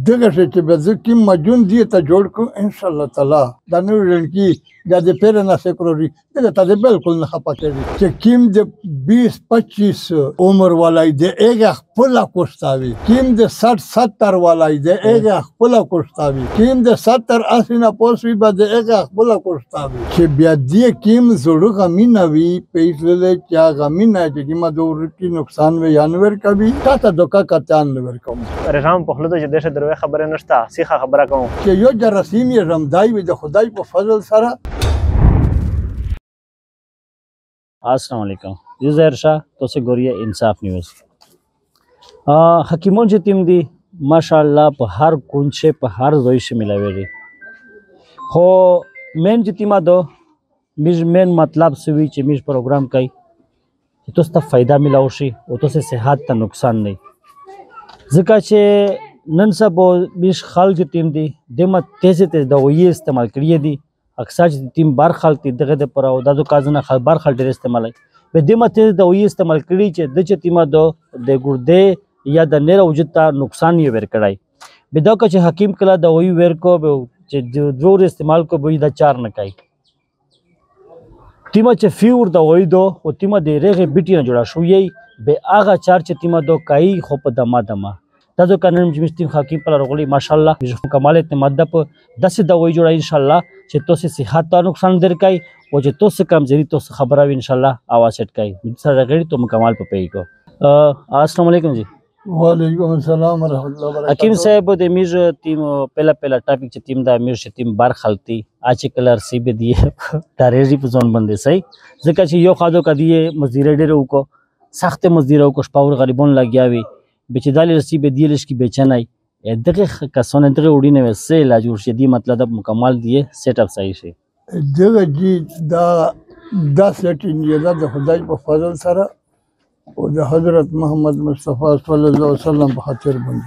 دغه شی چې به زه کوم مجون دې ته جوړ کړم انشاءالله تعالی دا نوې ړنګي یا د پیر نه سیکوري دغه ته بالکل نه خپه کېږي چې کوم د 20-25 عمر والای د هغه خپل کوشتاوي کوم د 60-70 والای د هغه خپل کوشتاوي کوم د 70-80 نه پوسوي به د هغه خپل کوشتاوي چې بیا دې کوم زړه غمینه وي پیسې چې غمینه چې ما دور کې نقصان وي یانور کوي تاسو دوکا کتان نور کوم رحم په خلدو چې دشه دروي خبره نشته سیخه خبره کوم چې یو جرسیم یې رمدای وي د خدای په فضل سره. अस्सलाम वालेकुम जी ज़हर शाह तो से गोरिया इंसाफ न्यूज़ हकीमों जी टीम दी माशाअल्लाह पर हर कुंचे पर हर जोइश मिलावेरी हो मेन जितिमा दो मिज मेन मतलब सुवी चे मिज प्रोग्राम कई तो स्ता फ़ायदा मिलाओशी वो तो से सेहत ता नुकसान नहीं ज़िका चे नन सब मिज खाल जी टीम दी देमा तेज़ दवाई इस्तेमाल करिए दी अक्सर टीम बार खालती दगे दे पर दादो काजना खाल बार खाल डेर इस्तेमाल बे दिमा ते दवाई इस्तेमाल करी चे दचे टीमा दो दे गुर्दे या द नेरा उजता नुकसान ये वेर कड़ाई बेदा का चे हकीम कला दवाई वेर को चे जोर इस्तेमाल को बई द चार न काई टीमा चे फ्यूर दवाई दो वो टीमा दे रेगे बिटी न जोड़ा शु यही बे आगा चार चे टीमा दो काई खोप दमा दमा दादो कानन जिमिस्तीम हकीम पला रोगली माशाअल्लाह जो कमाल इतने मदप 10 दवाई जोड़ा इंशाल्लाह चे तो से सेहत का नुकसान देर काई वो जे तो से कम जरी तो से खबर आवी इंशाल्लाह आवाज सेट काई मिसाल रगड़ी तो कमाल पे पेई को अस्सलाम वालेकुम जी वालेकुम अस्सलाम व रहमतुल्लाहि व बरकातहू हकीम साहब दे मिज टीम पहला टॉपिक चे टीम दा मिर चे टीम बार खलती आचे कलर सी बे दिए तारेजी पे जोन बंदे सही जका चे यो खादो का दिए मजदूर डेरो को सख्त मजदूर को पावर गरीबों लग गयावी बेचदाली रसी बे दियलिश की बेचनाई दगे कसोने दगे उड़ीने में से इलाज उर्शदी मतलब मुकम्मल दिए सेटअप सही से दगे जी दा सेट इंडिया दा खुदाई पे फजल सरा और द हजरत मोहम्मद मुस्तफा सल्लल्लाहु अलैहि वसल्लम खातिर बंद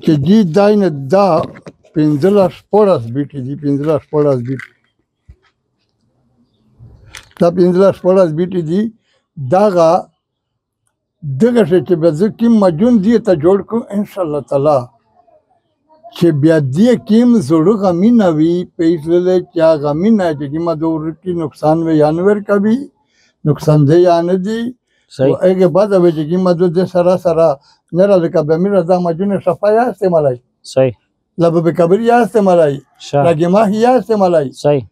कि जी दाइन दा पिंजला स्पोर्ट्स बीटी दी पिंजला स्पोर्ट्स बीटी दा पिंजला स्पोर्ट्स बीटी दी दागा دغه شی چې به زه کوم مجون دې ته جوړ کړم انشاءالله تعالی چې بیا دې کوم زړه غمینه وي پیسې چې غمینه چې ما دور کې نقصان وي یانور کوي نقصان دی یا نه دی هغه بعد به چې ما د سره سره نه راځي به مې دا مجون صفایا استعمالای صحیح لب به کبریا استعمالای لګي ما هي استعمالای صحیح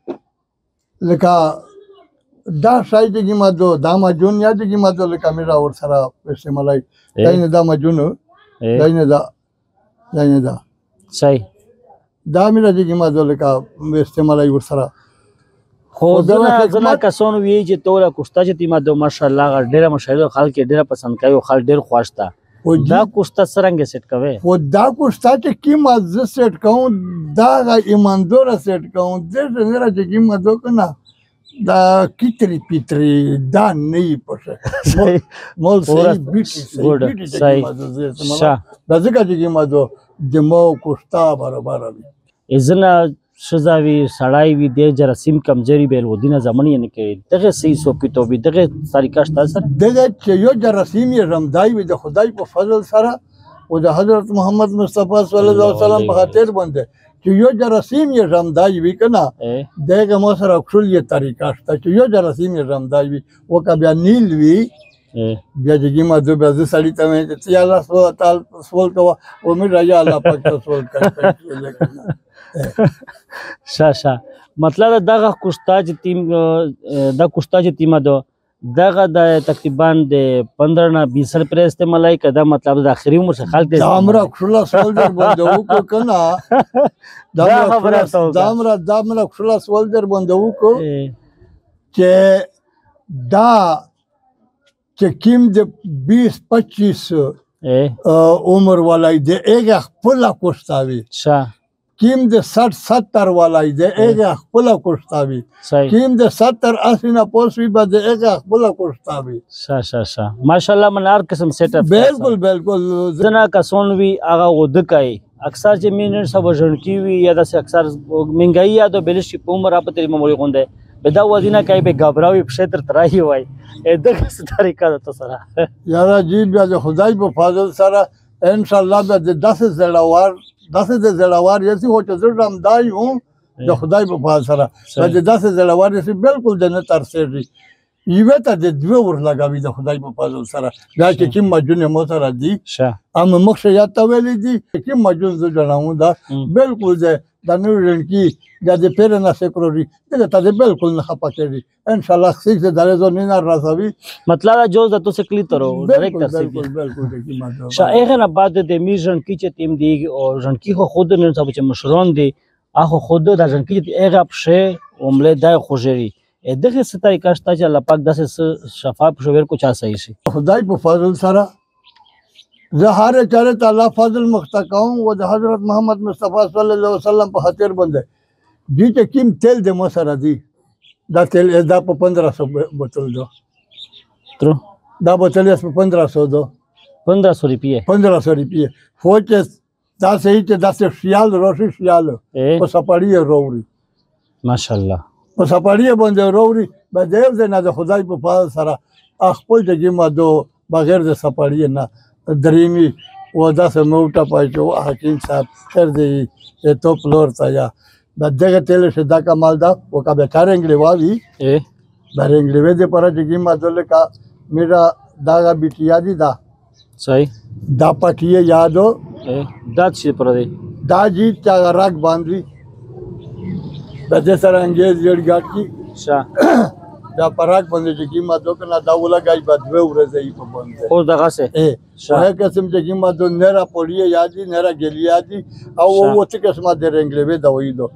لکه دا شای چې ما دو دا مجون یا چې ما دو لکه میرا اور سره استعمالای داینه دا مجون داینه دا صحیح دا میرا چې ما دو لکه استعمالای ور سره خو زنا کسون وی چې توله کوستا چې تیما دو ماشاءالله ډیره مشاهده خلک ډیره پسند کوي او خلک ډیر خوښتا دا کوستا سرنګ سیټ کوي و دا کوستا چې کیما ز سیټ کوم دا ایماندور سیټ کوم د نه چې کیما دو کنه دا کتری پیتری دا نه پشه مول صحیح بیٹی صحیح دا ځکه چې ما دو دمو کوستا برابر وي ازنا شزاوی سړای وی د جرسیم کمزوري بیل ودینه زمانی نه کوي دغه صحیح سو کې تو به دغه طریقه شته سر دغه چې یو جرسیم یې رمدای وي د خدای په فضل سره او د حضرت محمد مصطفی صلی الله علیه وسلم په خاطر باندې چې یو جرسیم یې رمدای وي کنه دغه مو سره خپل یې طریقه شته چې یو جرسیم یې رمدای وي او کبه نیل وي بیا چې ما دو به سړی ته چې یا الله سوال کوه او مې راځي الله پاک سوال کوي شا मतलब دغه کوستا چې ټیم دا کوستا چې ټیم دو دغه د تقریبا د 15 نه 20 سال پر استعمالای کده مطلب د اخري عمر څخه خلک د امره خلا سولجر بندو کو کنه د امره خلا سولجر بندو کو چې دا چې کیم د 20-25 عمر والای د هغه خپل کوستاوي کیم د 60-70 والای د هغه خپل کوستاوي کیم د 70-80 نه پوسوي به د هغه خپل کوستاوي شا ماشاءالله منار قسم سیټ اپ بالکل زنا کسون وی هغه ود کای اکثر چې مینر سب ژن کی وی یا د اکثر منګای یا د بلش په عمر اپ تری مموري غونډه بدا وزینه کای به غبراوي په شتر ترای وای دغه طریقه د سره یاره جی بیا د خدای په فضل سره ان شاء الله به د 10 زړوار یې هو چې زړه هم دای هم د خدای په فضل سره به د 10 زړوار یې بالکل د نه ترسېږي یوه ته د دوه ور لګاوي د خدای په فضل سره دا چې کوم مجون مو سره دي ام مخ یا ته ویلې دي کوم مجون زه جوړاوم دا بالکل د نور لنکی د پیر نه سیکوري دا ته بالکل نه خپکېږي ان شاء الله سیک د درزو نه راځوي مطلب جو د تو سکلی ترو ډایرکټ ترسي بالکل کی ماده شایخ نه بعد د میژن کی چې تیم دی او ژن کی خود نه صاحب چې مشرون دی اخو خود د ژن کی هغه په عمله دای خوجری دغه ستای کاشتا چې الله پاک داسې شفاف شویر کو چا صحیح شي خدای په فضل سره زه هر چاره تعالی فضل مختقاوم و د حضرت محمد مصطفی صلی الله علیه وسلم په خاطر باندې دې چې کیم تیل د مو سره دی دا تیل دا په 1500 بوتل دو تر دا بوتل یې په 1500 دو 1500 روپیه خو چې دا صحیح چې دا خیال روشي خیال په سپاړی وروړي ماشاءالله په سپاړی باندې وروړي به دې نه د خدای په فضل سره خپل دغه ماده بغیر د سپاړی نه دریمی و داسې موټه پایچو حکیم صاحب خیر دی تو پلور تا یا دغه تل شه دا کمال دا او کا بیچاره انګلی واوی برنګلی وې د پر چې ما دل کا میرا داغه بیٹیا دی دا صحیح دا پټیه یادو دا چې پر دی دا جی چا راګ باندې د دې سره انګیز جوړ گاټ کی دا پراک باندې چې ما دو کنه دا ولګای په دوه ورځې په باندې او دغه سه هغه قسم چې ما دو نرا پولیه یادي نرا ګلیادي او وڅ قسمه د رنگلې دا وې دو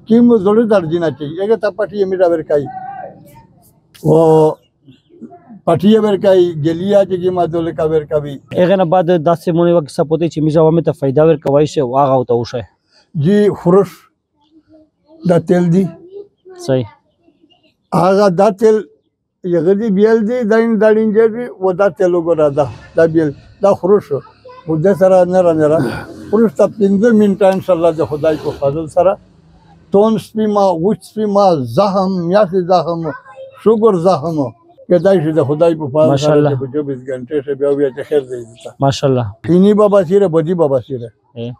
کیم زړه درځنه چې هغه ته پټي میرا ورکای او پټي ورکای ګلیا چې ما دو لکا ورکوي هغه نه بعد 10 مونږ وخت سپوتې چې میزه ومه ته फायदा ورکوي شه واغه او ته وشه جی خورش دا تل دی صحیح هغه دا تل یغدی بیل دی دا انجری و دا تل وګرا دا بیل دا خروش و د سره نه خروش ته 15 منټه ان شاء الله د خدای په فضل سره تون سپیما وچ سپیما زخم میاسي زخم شوګر زخم کدای شي د خدای په فضل سره په 24 غنټه شه بیا ته خیر دی ماشاءالله کینی بابا سیره بدی بابا سیره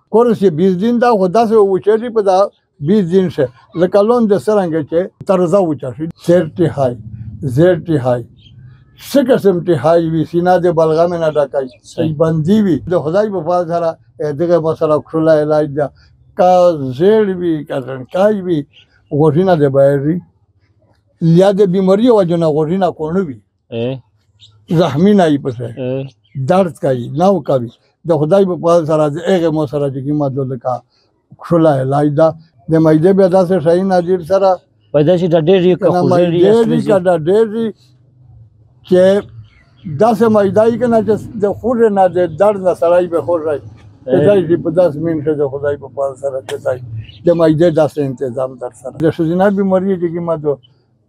کورس 20 دین دا خدا سه وچری په دا 20 دن شه لکه لون د سرنګ چې ترزا وچا شي سرټي هاي زرټي هاي څه قسم ټي هاي وی سینا د بلغم نه ډکای صحیح بندي وی د خدای په فضل سره دغه مسله کړل علاج دا کا زړ وی کړن کای وی غوښینه د بایري لیا د بیماری وجنه غوښینه کونه وی زخمی نه ای پسه درد کوي نو کوي د خدای په فضل سره هغه مو سره چې ما دلته کړل علاج دا د مایده به داسې شای نادر سره پیدا شي د ډېری کوخوري دا ډېری چې داسې مایدای کنه چې د خور نه د درد نه سړی به خور راي دای په 10 منټه د خدای په پال سره دای د مایده داسې تنظیم در سره د شوزینا بیماری چې ما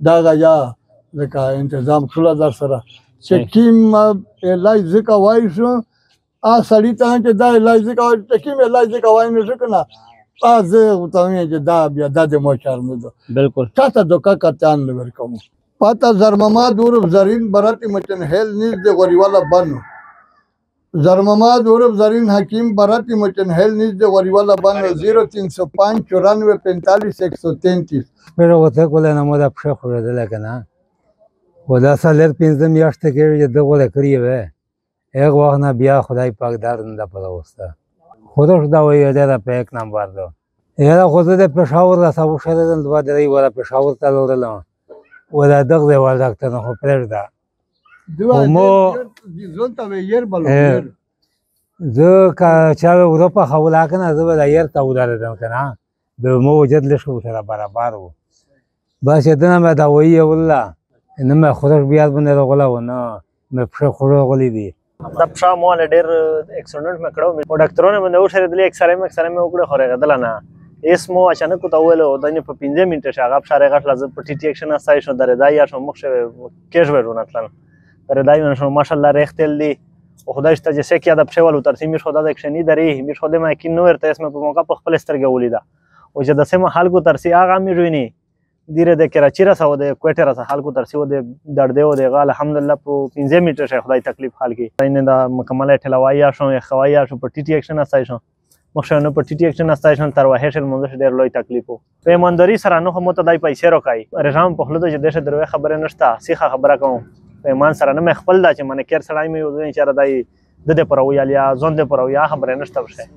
دا غیا لکه تنظیم ټول در سره چې کیم علاج ځکه وای شو ا سړی ته چې دا علاج ځکه چې کیم علاج ځکه وای نه شو کنه زه وتاوی چې دا بیا د مو چارم ده بالکل تاسو دوکا کتان ورکوم پاتا زرمما دور زرین براتی مچن هل نیز د غریوالا بنو زرمما دور زرین حکیم براتی مچن هل نیز د غریوالا بنو 0305 94 45 133 pero وته کوله نه مو د پښه خوړل کنه ودا سالر 15 میاشتې کې دغه کړی و هغه وخت نه بیا خدای پاک درد نه پلوسته خودش دا وی دا په یک نمبر ده یاره خود د پېښور را سبو شره د دوه درې ولا پېښور ته لورل ولا دغه ول ډاکټر نه خو پرېږده مو ځون ته ير بل زه کا چا اروپا خولا کنه زه د ير ته ودارم کنه د مو وجد له شو سره برابر وو بس دنه مې دا وی والله نه مې خودش بیا باندې غلا ونه مې پښه خورو غلې دي دا پښه مو له ډېر اکسیډنټ مې کړو او ډاکټرونه باندې وشره دلې اکسره مې وکړه خورې غدل نه اس مو اچانک ته ویل او دنه په 15 منټه شاغه پښه غټ لازم په ټي ټي اکشن اسای شو درې دا یا شو مخ شو کېژ ورونه تل درې دا یو شو ماشاءالله رختل دي او خدای شته چې سکه دا پښه ولو ترتیب مې خدا د اکشنی درې مې خو د ما کې نو ورته اسمه په موقع په خپل سترګه ولیدا او چې د سم حال کو ترسي هغه مې رویني دیره د کراچي رسو د کوټه رسه خلکو ترسیو د درد او د غال الحمدلله په 15 میټر شه خدای تکلیف حال کې اینه دا مکمل ټلوایي شو خوایي شو په ټي ټي اکشن استای شو مخشنه په ټي ټي اکشن استای شو تر واه شل مونږ ډیر لوی تکلیف وو په ایمانداری سره نو هم ته دای پیسې روکای رژام په خلود چې دشه دروي خبره نشته سیخه خبره کوم په ایمان سره نه مخ خپل دا چې من کیر سړای مې وځي چې را دای د دې پروي یا ځون دې پروي خبره نشته وشه